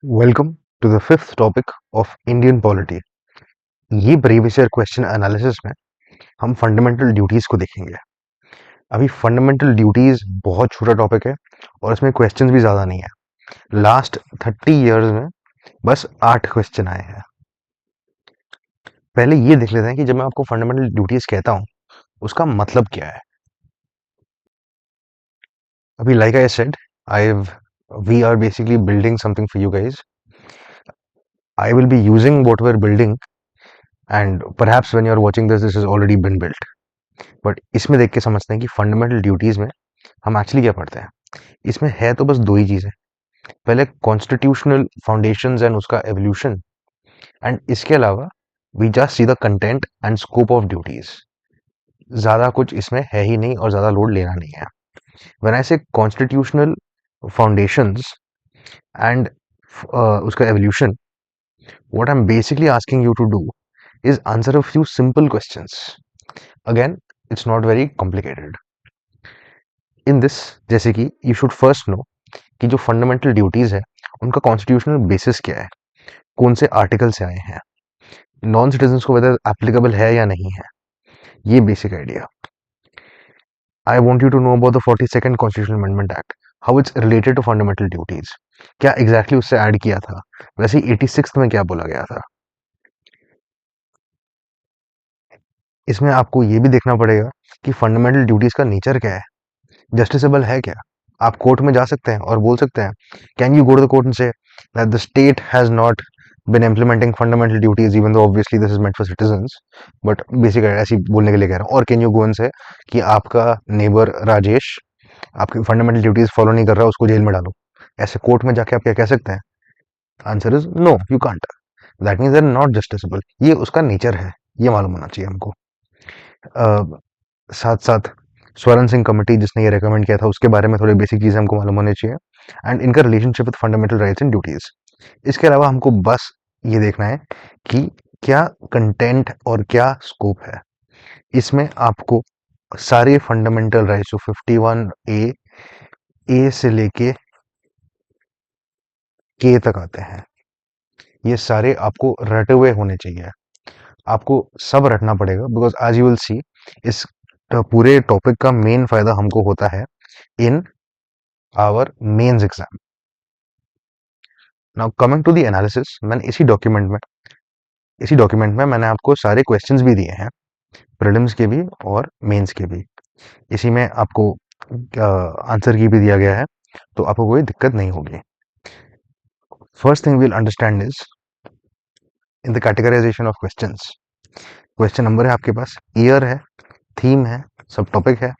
Welcome to the fifth topic of Indian polity. ये previous year question analysis में हम fundamental duties को देखेंगे। अभी फंडामेंटल ड्यूटीज बहुत छोटा टॉपिक है और इसमें क्वेश्चंस भी ज़्यादा नहीं है। लास्ट 30 इयर्स में बस 8 क्वेश्चन आए हैं। पहले ये देख लेते हैं कि जब मैं आपको फंडामेंटल ड्यूटीज कहता हूँ उसका मतलब क्या है। अभी like I said, I we are basically building something for you guys. I will be using what we are building and perhaps when you are watching this is already been built. But इसमें देख के समझते हैं कि fundamental duties में हम actually क्या पढ़ते हैं। इसमें है तो बस दो ही चीजें। पहले कॉन्स्टिट्यूशनल फाउंडेशंस एंड उसका एवोल्यूशन, एंड इसके अलावा we just see the content and scope of duties. ज्यादा कुछ इसमें है ही नहीं और ज्यादा लोड लेना नहीं है। When I say constitutional foundations and उसका evolution, what I am basically asking you to do is answer a few simple questions. Again, it's not very complicated in this. जैसे कि यू शुड फर्स्ट नो कि जो fundamental duties है उनका constitutional basis क्या है, कौन से आर्टिकल से आए हैं, नॉन सिटीजन को वेदर एप्लीकेबल है या नहीं है, ये basic idea. I want you to know about the 42nd constitutional amendment act, how it's related to fundamental duties, क्या एग्जैक्टली उससे ऐड किया था, वैसे 86 में क्या बोला गया था। इसमें आपको ये भी देखना पड़ेगा कि फंडामेंटल ड्यूटीज का नेचर क्या है, जस्टिसेबल है क्या। आप कोर्ट में जा सकते हैं और बोल सकते हैं, can you go to the court and say that the state has not been implementing fundamental duties even though obviously this is meant for citizens, but basic ऐसी बोलने के लिए कह रहा हूँ। और कैन यू गो एंड से कि आपका नेबर राजेश आपकी फंडामेंटल ड्यूटीज फॉलो नहीं कर रहा, उसको जेल में डालो। ऐसे कोर्ट में जाके आप क्या कह सकते हैं? Answer is no, you can't. That means they are not justiciable. ये उसका नेचर है, ये मालूम होना चाहिए हमको। साथ साथ स्वरण सिंह कमेटी जिसने ये रेकमेंड किया था उसके बारे में थोड़ी बेसिक चीजें हमको मालूम होनी चाहिए, एंड इनका relationship with fundamental rights and duties. इसके अलावा हमको बस ये देखना है कि क्या कंटेंट और क्या स्कोप है। इसमें आपको सारे फंडामेंटल राइट्स जो 51A से लेके के तक आते हैं, ये सारे आपको रटे हुए होने चाहिए। आपको सब रटना पड़ेगा बिकॉज आज यू विल सी इस पूरे टॉपिक का मेन फायदा हमको होता है in our mains exam. Now coming to the analysis, मैंने इसी डॉक्यूमेंट में मैंने आपको सारे क्वेश्चंस भी दिए हैं, प्रीलिम्स के भी और मेंस के भी। इसी में आपको आंसर की भी दिया गया है, तो आपको कोई दिक्कत नहीं होगी। First thing will understand is in the categorization of questions. Question number है आपके पास, ईयर है, थीम है, सब टॉपिक है,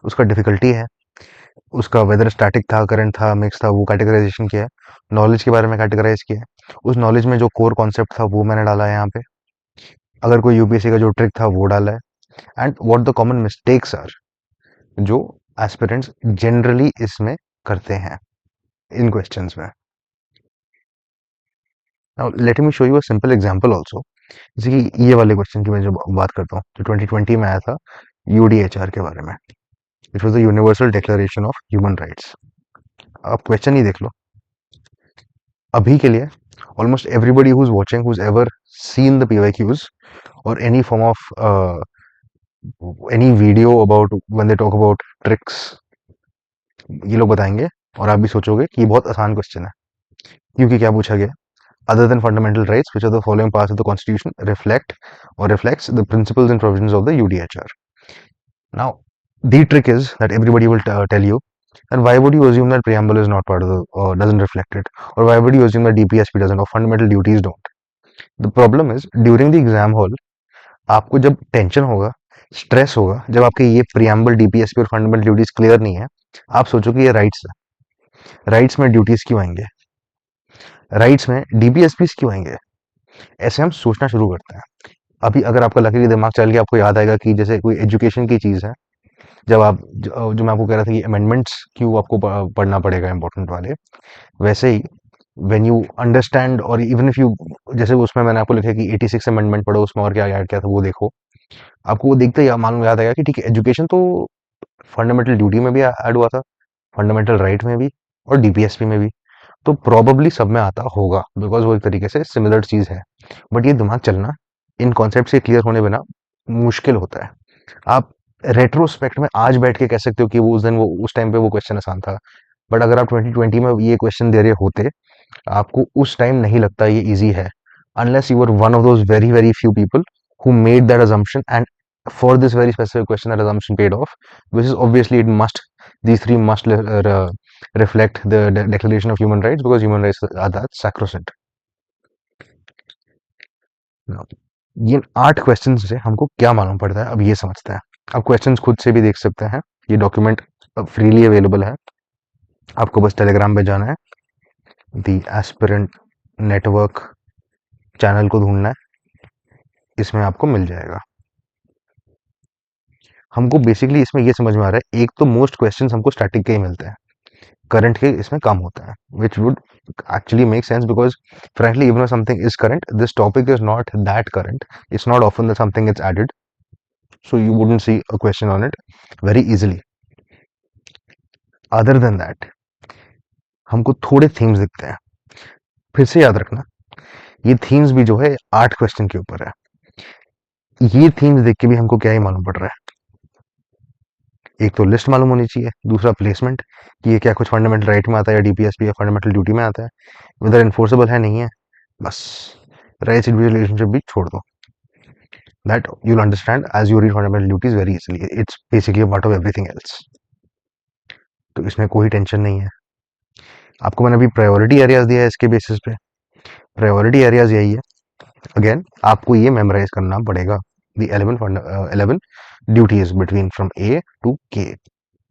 उसका डिफिकल्टी है, उसका वेदर स्टैटिक था, करंट था, मिक्स था, वो कैटेगराइजेशन किया है। नॉलेज के बारे में कैटेगराइज किया है, उस नॉलेज में जो कोर कॉन्सेप्ट था वो मैंने डाला है यहाँ पे। अगर कोई यूपीएससी का जो ट्रिक था वो डाला है, and what the common mistakes are जो एस्पिरेंट्स जनरली इसमें करते हैं इन क्वेश्चंस में। Now let me show you a simple example also. जैसे कि ये वाले क्वेश्चन की मैं जो बात करता हूँ जो 2020 में आया था, यूडीएचआर के बारे में, which was the universal declaration of human rights. आप क्वेश्चन ही देख लो। अभी के लिए almost everybody who's watching, who's ever seen the PYQs or any form of any video about when they talk about tricks, ये लोग बताएंगे और आप भी सोचोगे कि ये बहुत आसान क्वेश्चन है, क्योंकि क्या पूछा गया, other than fundamental rights which are the following parts of the constitution reflect or reflects the principles and provisions of the UDHR. Now the trick is that everybody will tell you, and why would you assume that preamble is not part of the doesn't reflect it, or why would you assume that DPSP doesn't or fundamental duties don't? The problem is during the exam hall आपको जब tension होगा, stress होगा, जब आपके ये preamble, DPSP और fundamental duties clear नहीं है, आप सोचो कि ये राइट्स है, राइट्स में ड्यूटीज क्यों आएंगे, राइट्स में डीपीएसपी क्यों आएंगे, ऐसे हम सोचना शुरू करते हैं। अभी अगर आपका लकीली दिमाग चल गया, आपको याद आएगा कि जैसे कोई एजुकेशन की चीज़ है, जब आप जो मैं आपको कह रहा था कि अमेंडमेंट्स क्यों आपको पढ़ना पड़ेगा इंपॉर्टेंट वाले, वैसे ही व्हेन यू अंडरस्टैंड और इवन इफ यू, जैसे उसमें मैंने आपको लिखा कि 86 अमेंडमेंट पढ़ो, उसमें और क्या ऐड किया था वो देखो, आपको वो देखते ही मालूम याद आएगा कि ठीक है, एजुकेशन तो फंडामेंटल ड्यूटी में भी ऐड हुआ था, फंडामेंटल राइट में भी और डीपीएसपी में भी। तो प्रोबेबली सब में आता होगा, बिकॉज वो एक तरीके से सिमिलर चीज है। बट ये दिमाग चलना इन कॉन्सेप्ट से क्लियर होने बिना मुश्किल होता है। आप रेट्रोस्पेक्ट में आज बैठ के कह सकते हो कि वो उस दिन, वो उस टाइम पे वो क्वेश्चन आसान था, बट अगर आप 2020 में ये क्वेश्चन दे रहे होते, आपको उस टाइम नहीं लगता ये इजी है, unless you were one of those very very few people who made that assumption, and for this very specific question that assumption paid off, which is obviously it must, these three must reflect the declaration of human rights, because human rights are that sacrosanct. Now, ये 8 question से हमको क्या मालूम पड़ता है, अब ये समझते हैं। अब क्वेश्चंस खुद से भी देख सकते हैं, ये डॉक्यूमेंट फ्रीली अवेलेबल है, आपको बस टेलीग्राम पे जाना है, दी एस्पिरेंट नेटवर्क चैनल को ढूंढना है, इसमें आपको मिल जाएगा। हमको बेसिकली इसमें ये समझ में आ रहा है, एक तो मोस्ट क्वेश्चंस हमको स्टैटिक के ही मिलते हैं, करंट के इसमें कम होता है, which would actually make sense, because frankly even if something is current, this topic is not that current. It's not often that something gets added, so you wouldn't see a question on it very easily. Other than that, हमको थोड़े themes दिखते हैं। फिर से याद रखना, ये themes भी जो है 8 क्वेश्चन के ऊपर है। ये थीम्स देख के भी हमको क्या ही मालूम पड़ रहा है, एक तो लिस्ट मालूम होनी चाहिए, दूसरा प्लेसमेंट, कि ये क्या कुछ फंडामेंटल राइट में आता है या डीपीएसपी या फंडामेंटल ड्यूटी में आता है, वेदर इन्फोर्सेबल है नहीं है, बस राइट्स इंडिविजुअल रिलेशनशिप भी छोड़ दो, that you'll understand as you read fundamental duties very easily. It's basically a part of everything else. तो इसमें कोई टेंशन नहीं है। आपको मैंने अभी प्रायोरिटी एरियाज दिया है, इसके बेसिस पे प्रायोरिटी एरियाज यही है। अगेन आपको ये मेमोराइज करना पड़ेगा, the 11 duties between from A to K,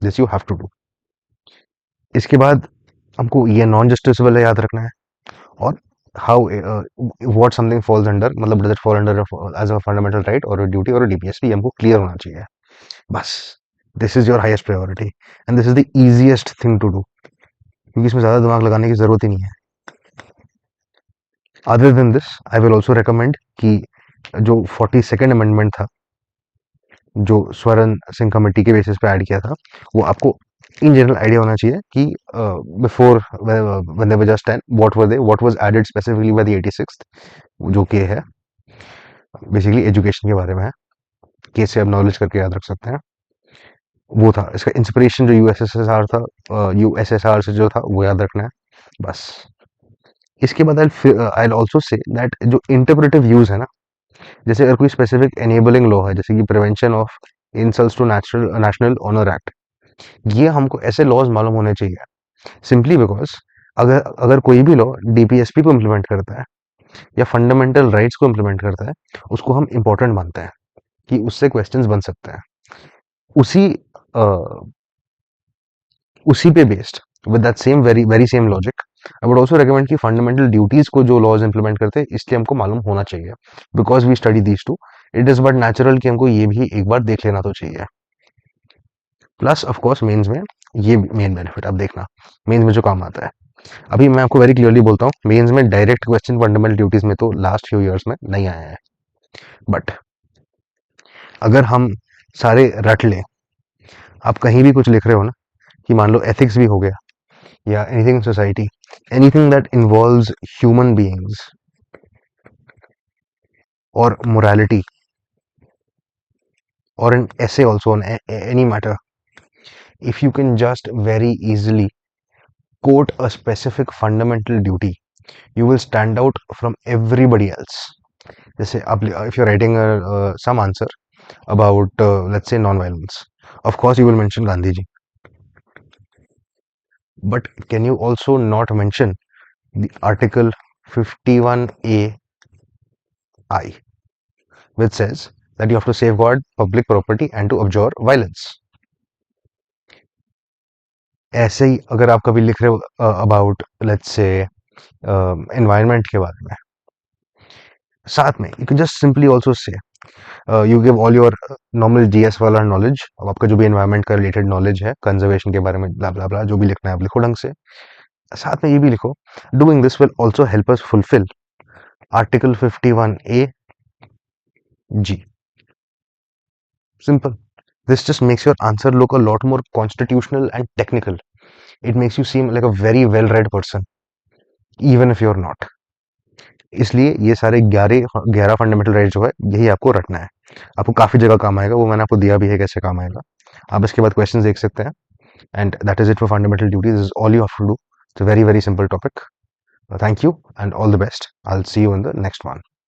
this you have to do. इसके बाद हमको ये नॉन जस्टिसबल है याद रखना है, और how what something falls under, मतलब does it fall under as a fundamental right और ड्यूटी और डीपीएसपी, हमको क्लियर होना चाहिए। बस this is your highest priority, and this is the easiest thing to do, क्योंकि इसमें ज़्यादा दिमाग लगाने की ज़रूरत ही नहीं है। Other than this I will also recommend कि जो 42nd अमेंडमेंट था, जो स्वर्ण सिंह कमेटी के बेसिस पे ऐड किया था, वो आपको इन जनरल आइडिया होना चाहिए कि before when they were just 10 what was added specifically by the 86th, जो के है बेसिकली एजुकेशन के बारे में है, के से अब नॉलेज करके याद रख सकते हैं। वो था इसका इंस्पिरेशन, जो यूएसएसआर था, यूएसएसआर से जो था वो याद रखना है बस। इसके बाद आई ऑल्सो से दैट जो इंटरप्रेटिव यूज है ना, जैसे अगर कोई स्पेसिफिक एनेबलिंग लॉ है, जैसे कि prevention of insults to national honour act, ये हमको ऐसे लॉज मालूम होने चाहिए, सिंपली बिकॉज अगर अगर कोई भी लॉ डीपीएसपी को इम्प्लीमेंट करता है या फंडामेंटल राइट्स को इम्प्लीमेंट करता है, उसको हम इंपॉर्टेंट मानते हैं कि उससे क्वेश्चंस बन सकते हैं। उसी उसी पे based, with that same very very same logic, I would also recommend कि फंडामेंटल ड्यूटीज को जो लॉज इंप्लीमेंट करते हैं, इसलिए हमको मालूम होना चाहिए, because we study these two, it is but natural कि हमको ये भी एक बार देख लेना तो चाहिए। प्लस ऑफ कोर्स मेंस में ये मेन बेनिफिट, अब देखना मेंस में जो काम आता है। अभी मैं आपको वेरी क्लियरली बोलता हूँ, मेंस में डायरेक्ट क्वेश्चन फंडामेंटल ड्यूटीज में तो लास्ट फ्यू ईयर्स में नहीं आया है, बट अगर हम सारे रट लें, आप कहीं भी कुछ लिख रहे हो ना, कि मान लो एथिक्स भी हो गया, या anything in society, anything that involves human beings और morality, or an essay also on any matter, if you can just very easily quote a specific fundamental duty, you will stand out from everybody else. जैसे आप if you're writing some answer about let's say non-violence, of course you will mention Gandhi ji, but can you also not mention the article 51A I, which says that you have to safeguard public property and to abjure violence. ऐसे ही अगर आप कभी लिख रहे हो about let's say environment के बारे में, साथ में you can just simply also say you give all your normal GS वाला नॉलेज, अब आपका जो भी एनवायरनमेंट का रिलेटेड नॉलेज है, कंजर्वेशन के बारे में ब्ला ब्ला ब्ला, जो भी लिखना है आप लिखो ढंग से, साथ में ये भी लिखो, doing this will also help us fulfil article 51A G. Simple. This just makes your answer look a lot more constitutional and technical. It makes you seem like a very well read person. Even if you are not. इसलिए ये सारे 11 fundamental right जो है यही आपको रटना है। आपको काफ़ी जगह काम आएगा, वो मैंने आपको दिया भी है कैसे काम आएगा। आप इसके बाद क्वेश्चन देख सकते हैं। And that is it for fundamental duty. This is all you have to do. It's a very very simple topic. Thank you and all the best. I'll see you in the next one.